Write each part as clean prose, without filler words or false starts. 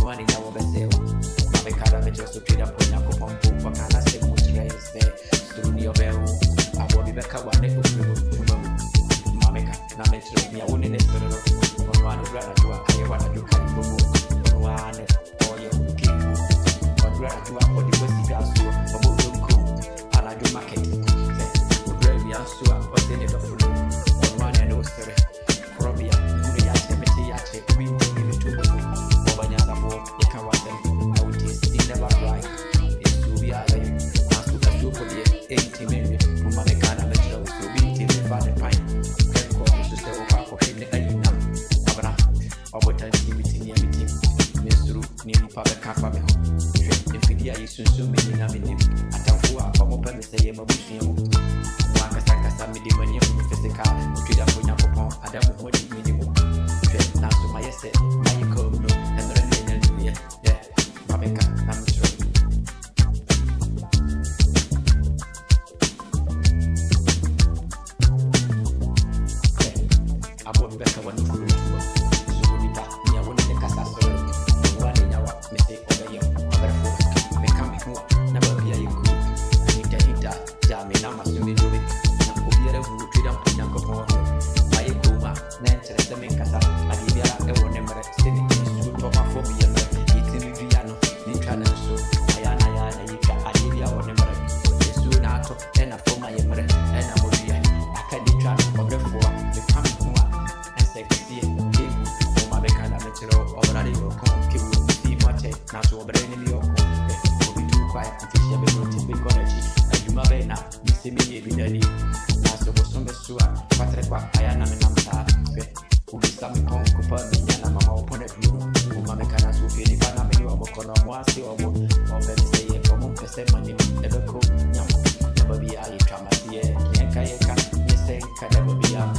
one in our vessel. My cara just to treat up on your coupon for Canada, say, which raise the studio bell. I will be back one day to Mameka, now make me a winning it. One brother to a want to do one or your king. But brother to a body was the gas to a book cool. And I do market. We are so what's in it of one and also Robia, Muria, Cemetery, we give it to the Obanyasa board, the Kawasan, notice it never right. It's to be a as to the super 80 million from Mamekana Metro, so we take the father pine. To say, oh, for him, the Ayuna, Abra, our time meeting, Mr. Nim Papa Kappa, if Fidia is soon many naming him, at a four, I'm open to say, Midi when you physical, to the point of upon Adam would minimum. Now to my essay, my come no, and the remaining, yeah, Mameka, I'm sure. I won't better one for you. So we got me, I won't take us as well. One in our mistake over you, therefore, becoming who never be a you could. I need to hit that, jamming, I'm assuming do it. Who treat them to young couple. My Kuma, Nancy, the Minkasa, and the other one never sitting in the phobia, eating Viano, Nikan, so Ayana, Adia, or never. Soon after, then I form my ember, and I will be a candy trap of the four, the coming Kuma, and say, see, give my Becana Metro, or Radio, kill, see much, not to obey any of will be too quiet and fish every routine because you may now, you see me every day. Patrekwa ayana menamta ubisami kon kupani yana mama opone view umamekana sufini bana meni obokono mwasi obo obeni seye omo pese mani ebeko nyama nebabi ayi tramatie yeka nese kadeba biya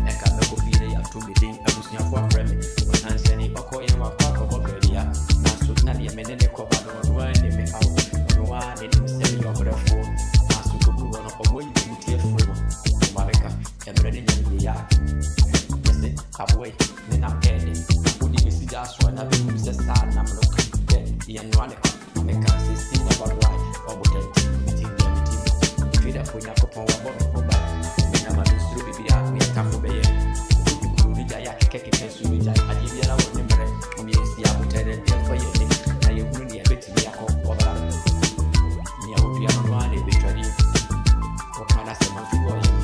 eka meko fire ya tumidin abusunya for frame onanseni oko enwa kwa bogeria naso na dia menene ko bado wani me awu wani ni sebe yobrefo naso ko bu wono omoyi mutie fo and ready in the yard. Yes, away, then I'm heading. Would you see that one? I've been with the sun. I'm looking at the annual. Make us see about right or what meeting. Feed up when I go for a bottle for back. When I'm a mystery, be out me a camp over here. Vijaya, Kaki, Vijay, I give you our number. We is the outer for you. Now you really a bit of the alcohol over that. Near would be a one, a bit ready. What can I say? My people.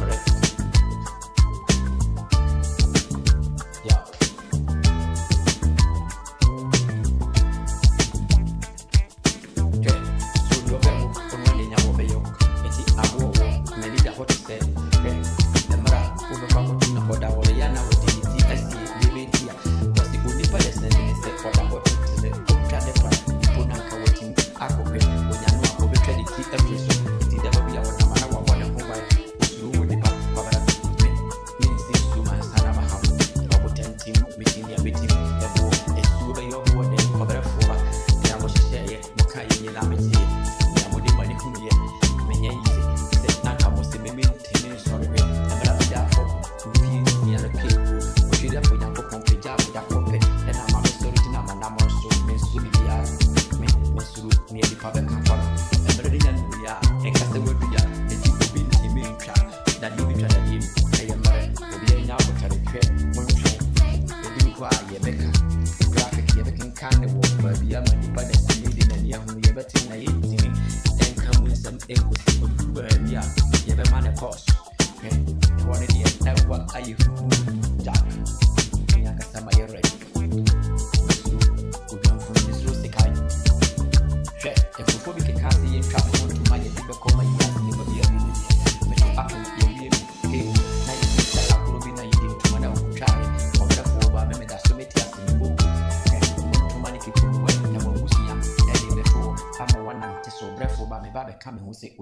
Come and say,